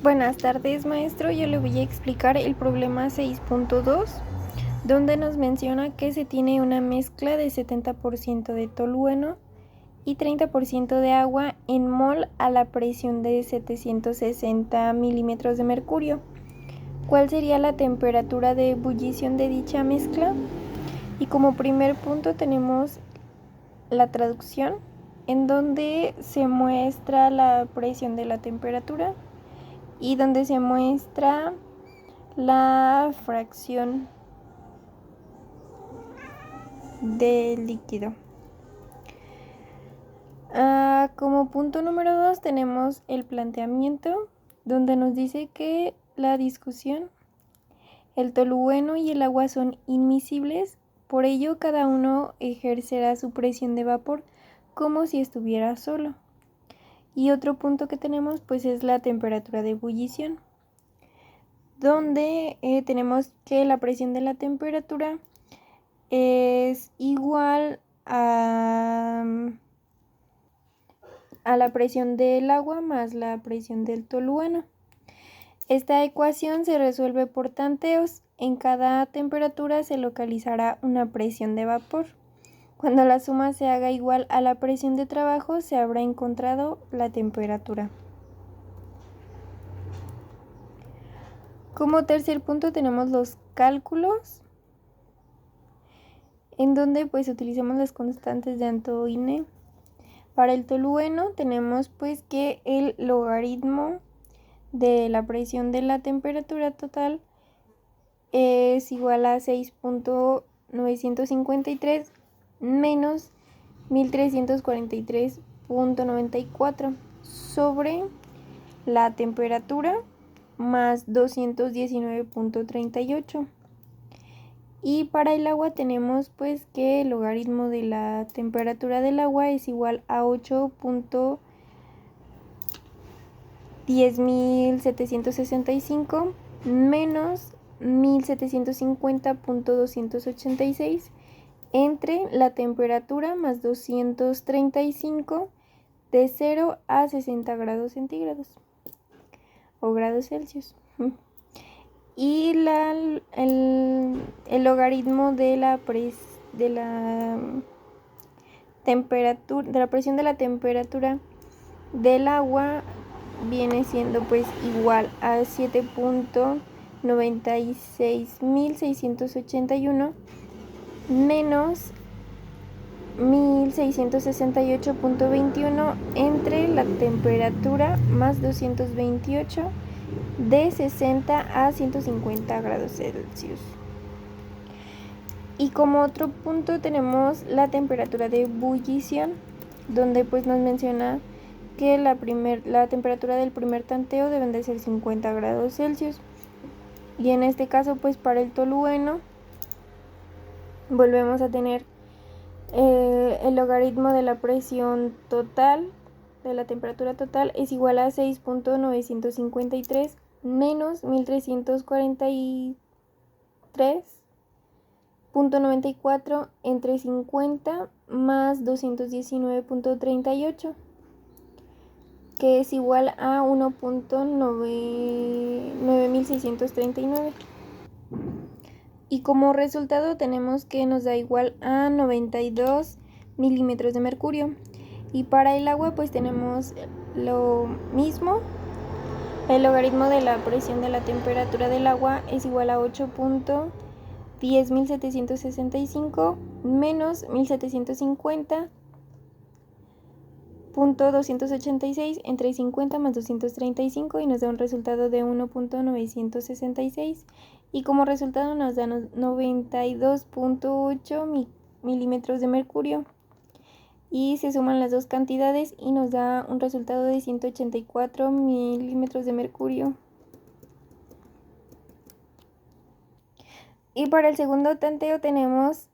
Buenas tardes, maestro. Yo le voy a explicar el problema 6.2, donde nos menciona que se tiene una mezcla de 70% de tolueno y 30% de agua en mol a la presión de 760 milímetros de mercurio. ¿Cuál sería la temperatura de ebullición de dicha mezcla? Y como primer punto tenemos la traducción, en donde se muestra la presión de la temperatura y donde se muestra la fracción del líquido. Como punto número 2 tenemos el planteamiento, donde nos dice que la discusión, el tolueno y el agua son inmiscibles, por ello cada uno ejercerá su presión de vapor como si estuviera solo. Y otro punto que tenemos pues es la temperatura de ebullición, donde tenemos que la presión de la temperatura es igual a la presión del agua más la presión del tolueno. Esta ecuación se resuelve por tanteos. En cada temperatura se localizará una presión de vapor. Cuando la suma se haga igual a la presión de trabajo, se habrá encontrado la temperatura. Como tercer punto tenemos los cálculos, en donde pues utilizamos las constantes de Antoine. Para el tolueno tenemos pues que el logaritmo de la presión de la temperatura total es igual a 6.953 menos 1343.94 sobre la temperatura más 219.38. Y para el agua tenemos pues que el logaritmo de la temperatura del agua es igual a 8.10.765 menos 1750.286 entre la temperatura más 235 de 0 a 60 grados centígrados o grados Celsius. Y el logaritmo de la temperatura, de la presión de la temperatura del agua viene siendo pues igual a 7.96681 menos 1668.21 entre la temperatura más 228 de 60 a 150 grados Celsius. Y como otro punto tenemos la temperatura de ebullición, donde pues nos menciona que la temperatura del primer tanteo deben de ser 50 grados Celsius. Y en este caso pues para el tolueno volvemos a tener el logaritmo de la presión total, de la temperatura total, es igual a 6.953 menos 1343.94 entre 50 más 219.38, que es igual a 1.9639. Y como resultado tenemos que nos da igual a 92 milímetros de mercurio. Y para el agua pues tenemos lo mismo. El logaritmo de la presión de la temperatura del agua es igual a 8.10.765 menos 1750.286 entre 50 más 235 y nos da un resultado de 1.966. Y como resultado nos da 92.8 milímetros de mercurio. Y se suman las dos cantidades y nos da un resultado de 184 milímetros de mercurio. Y para el segundo tanteo tenemos